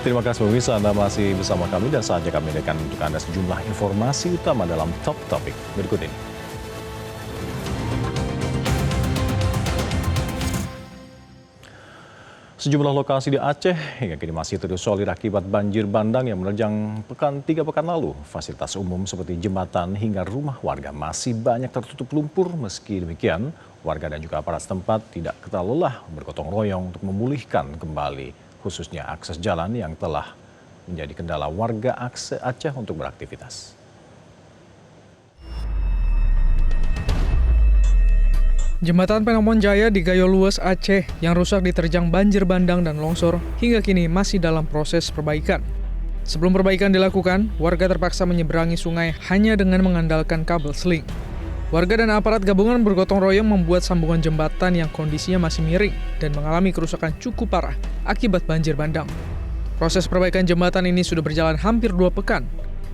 Terima kasih pemirsa, Anda masih bersama kami dan saatnya kami hadirkan untuk Anda sejumlah informasi utama dalam Top Topik berikut ini. Sejumlah lokasi di Aceh hingga kini masih terisolir akibat banjir bandang yang menerjang tiga pekan lalu. Fasilitas umum seperti jembatan hingga rumah warga masih banyak tertutup lumpur. Meski demikian, warga dan juga aparat setempat tidak lelah bergotong royong untuk memulihkan kembali khususnya akses jalan yang telah menjadi kendala warga Aceh untuk beraktivitas. Jembatan Penomon Jaya di Gayo Lues, Aceh yang rusak diterjang banjir bandang dan longsor hingga kini masih dalam proses perbaikan. Sebelum perbaikan dilakukan, warga terpaksa menyeberangi sungai hanya dengan mengandalkan kabel seling. Warga dan aparat gabungan bergotong royong membuat sambungan jembatan yang kondisinya masih miring dan mengalami kerusakan cukup parah akibat banjir bandang. Proses perbaikan jembatan ini sudah berjalan hampir 2 pekan.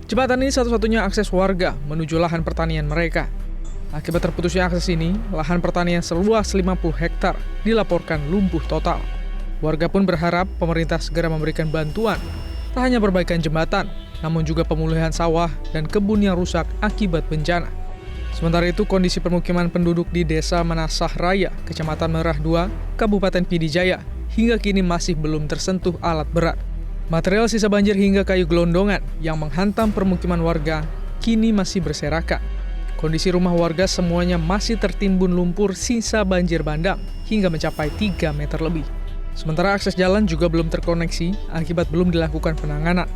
Jembatan ini satu-satunya akses warga menuju lahan pertanian mereka. Akibat terputusnya akses ini, lahan pertanian seluas 50 hektar dilaporkan lumpuh total. Warga pun berharap pemerintah segera memberikan bantuan, tak hanya perbaikan jembatan, namun juga pemulihan sawah dan kebun yang rusak akibat bencana. Sementara itu, kondisi permukiman penduduk di Desa Manasah Raya, Kecamatan Merah 2, Kabupaten Pidijaya, hingga kini masih belum tersentuh alat berat. Material sisa banjir hingga kayu gelondongan yang menghantam permukiman warga kini masih berserakan. Kondisi rumah warga semuanya masih tertimbun lumpur sisa banjir bandang hingga mencapai 3 meter lebih. Sementara akses jalan juga belum terkoneksi akibat belum dilakukan penanganan.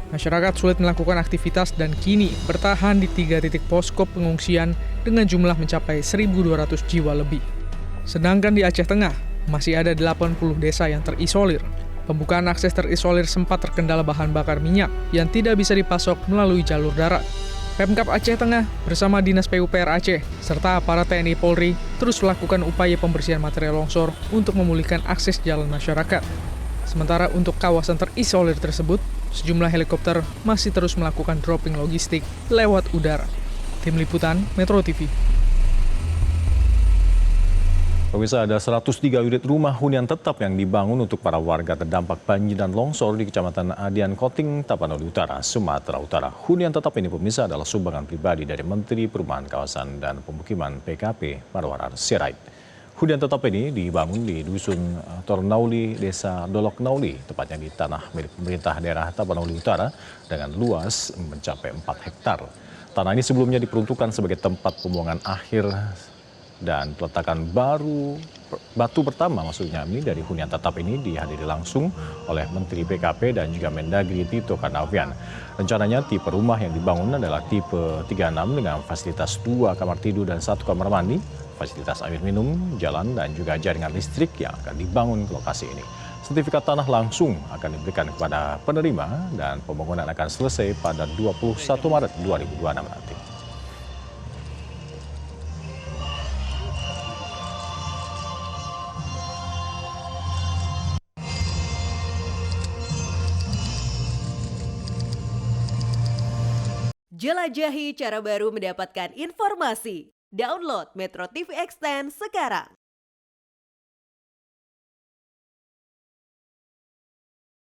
Masyarakat sulit melakukan aktivitas dan kini bertahan di 3 titik posko pengungsian dengan jumlah mencapai 1.200 jiwa lebih. Sedangkan di Aceh Tengah, masih ada 80 desa yang terisolir. Pembukaan akses terisolir sempat terkendala bahan bakar minyak yang tidak bisa dipasok melalui jalur darat. Pemkab Aceh Tengah bersama Dinas PUPR Aceh serta aparat TNI Polri terus melakukan upaya pembersihan material longsor untuk memulihkan akses jalan masyarakat. Sementara untuk kawasan terisolir tersebut, sejumlah helikopter masih terus melakukan dropping logistik lewat udara. Tim Liputan Metro TV. Pemirsa, ada 103 unit rumah hunian tetap yang dibangun untuk para warga terdampak banjir dan longsor di Kecamatan Adian Koting, Tapanuli Utara, Sumatera Utara. Hunian tetap ini pemirsa adalah sumbangan pribadi dari Menteri Perumahan Kawasan dan Pemukiman PKP Marwar Sirait. Hunian tetap ini dibangun di Dusun Tornauli, Desa Dolok Nauli, tepatnya di tanah milik pemerintah daerah Tapanuli Utara dengan luas mencapai 4 hektar. Tanah ini sebelumnya diperuntukkan sebagai tempat pembuangan akhir dan peletakan batu pertama maksudnya ini dari hunian tetap ini dihadiri langsung oleh Menteri PKP dan juga Mendagri Tito Karnavian. Rencananya tipe rumah yang dibangun adalah tipe 36 dengan fasilitas 2 kamar tidur dan 1 kamar mandi, fasilitas air minum, jalan dan juga jaringan listrik yang akan dibangun ke lokasi ini. Sertifikat tanah langsung akan diberikan kepada penerima dan pembangunan akan selesai pada 21 Maret 2026 nanti. Jelajahi cara baru mendapatkan informasi. Download Metro TV Extend sekarang.